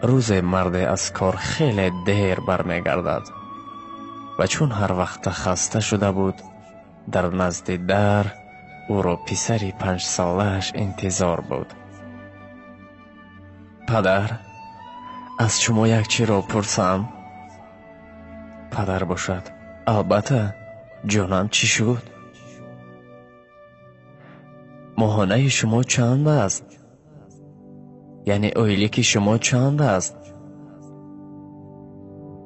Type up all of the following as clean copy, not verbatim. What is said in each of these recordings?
روز مرد از کار خیلی دیر برمیگردد و چون هر وقت خسته شده بود در نزد در او را پسری 5 سالش انتظار بود. پدر، از شما یک چی را پرسم؟ پدر باشد: البته جانم، چی شد؟ ماهانه شما چند است؟ یعنی اویلی شما چند است؟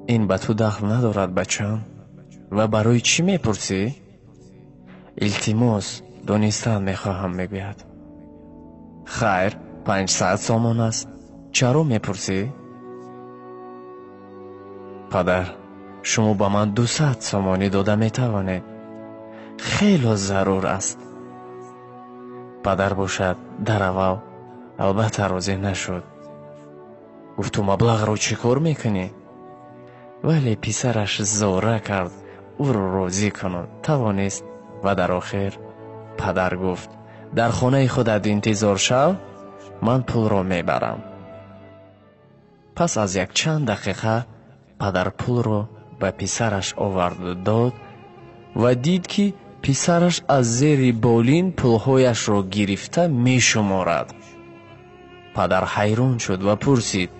این به تو دخل ندارد بچم. و برای چی میپرسی؟ التماس دانستن میخواهم میگوید. خیر، 500 سامان است. چرا میپرسی؟ پدر، شما با من 200 سامانی داده میتوانید. خیلی ضرور است. پدر باشد در اول البته راضی نشد. گفت تو مبلغ رو چی کار میکنی؟ ولی پسرش زوره کرد او رو راضی کنند توانست و در آخر پدر گفت در خانه خودت انتظار شو، من پول رو میبرم. پس از یک چند دقیقه پدر پول رو به پسرش آورد داد و دید که پسرش از زیر بالین پولهایش رو گرفته می شمارد. پدر حیران شد و پرسید: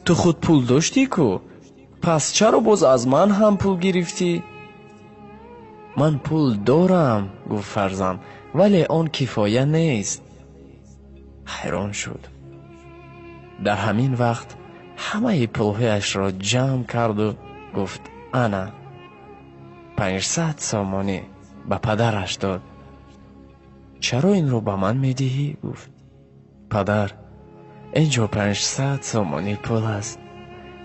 تو خود پول داشتی کو؟ پس چرا باز از من هم پول گرفتی؟ من پول دارم، گفت فرزند، ولی آن کفایه نیست. حیران شد. در همین وقت همه پولهایش را جمع کرد و گفت انا 500 سامانی به پدرش داد. چرا این رو به من میدهی؟ گفت پدر، اینجا 500 سامانی پول است.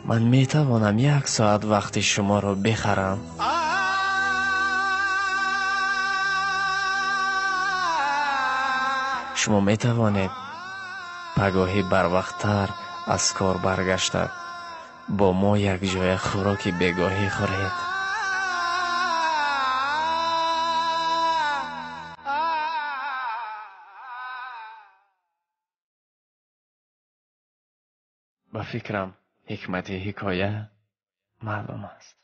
من میتوانم 1 ساعت وقت شما را بخرم. شما میتوانید پگاهی بر وقتتر از کار برگشته با ما یک جای خوراک بگاهی خورید. با فکرم حکمت حکایه معلوم است.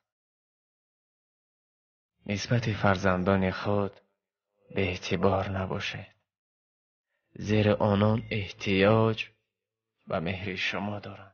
نسبت فرزندان خود به اعتبار نباشید، زیرا آنان احتیاج به مهر شما دارند.